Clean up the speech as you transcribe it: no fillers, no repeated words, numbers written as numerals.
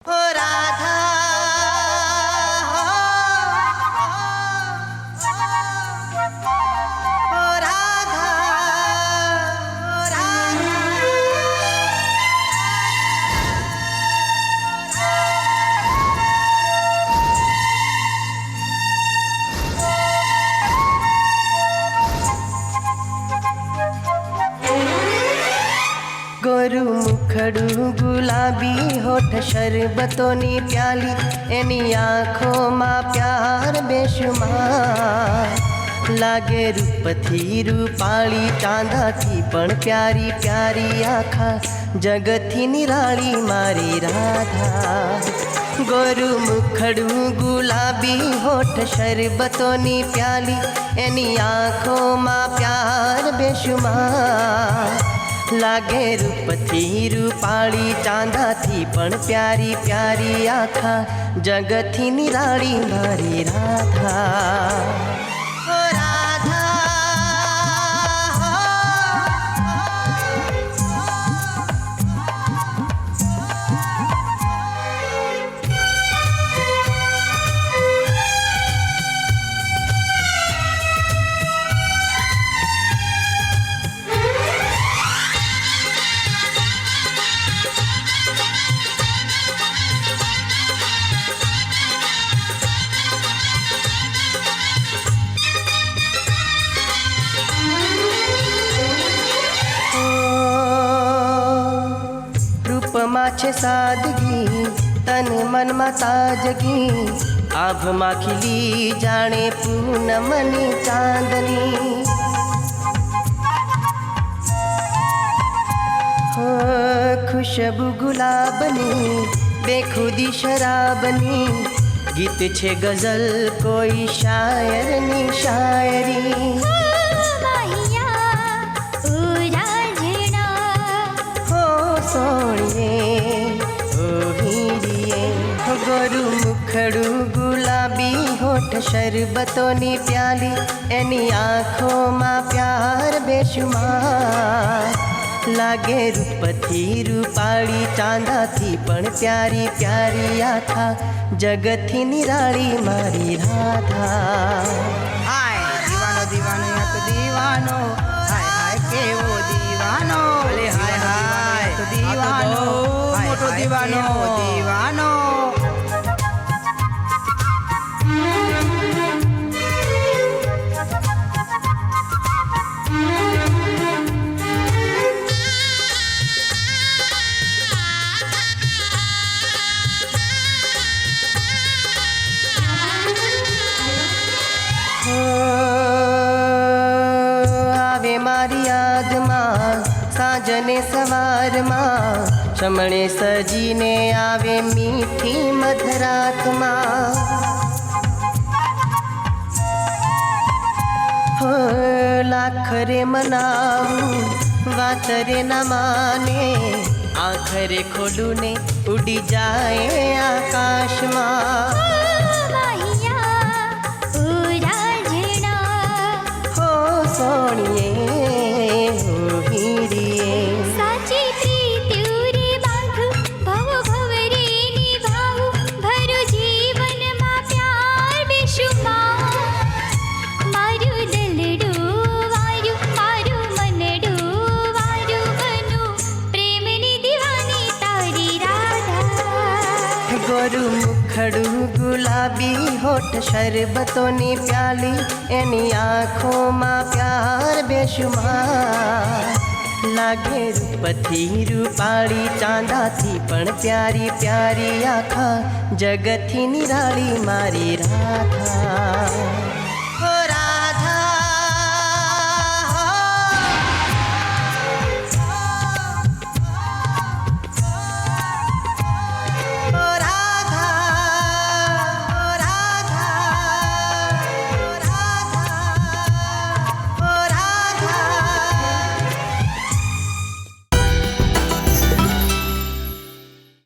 हो राधा हो राधा गोरु मुखड़ू गुलाबी होठ शरबतोनी प्याली एनी आँखों मां प्यार बेशुमार लागे रूपथी रूपाली चांदा थी पण प्यारी प्यारी आखा जगथी निराली मारी राधा। गोरु मुखड़ू गुलाबी होठ शरबतोनी प्याली एनी आँखों मां प्यार बेशुमार लागे रूपथी रूपाली चांदा थी पण प्यारी प्यारी आखा जगथी निराली मारी राधा। हो राधा माछे सादगी तन मन मा ताजगी आभ मा खिली जाने पूनमनी चांदनी हो खुशबू गुलाबनी बेखुदी शराबनी गीत छे गजल कोई शायरनी शायरी गोरु मुखड़ू गुलाबी होठ शरबतोनी प्याली एनी आँखों मां प्यार बेशुमार लागे रूपथी रूपाली चांदा थी पण प्यारी प्यारी आखा जगथी निराली मारी राधा। हाय दीवानो दीवानो या तो दीवानो हाय हाय केवो दीवानो अरे हाय हाय तो दीवानो मोटो दीवानो दीवानो आवे मारी याद मां साजने सवार मां शमणे सजीने आवे मीठी मधरात मां हो लाखरे मनाऊं वातरे न माने आखरे खोलू ने उड़ी जाए आकाश मां सोनिए हीड़िए साची प्रीति रे बांधु भव भवरे निभाऊ भरो जीवन मा प्यार बेशुमार मारू दिलडू वारू मारू मनडू वारू बनु प्रेमनी दीवानी तारी राधा। गोरु मुखड़ू गुलाबी होठ शरबतोनी प्याली एनी आँखों मां प्यार बेशुमार लागे रूपथी रूपाली चांदा थी पण प्यारी प्यारी आखा जगथी निराली मारी राधा।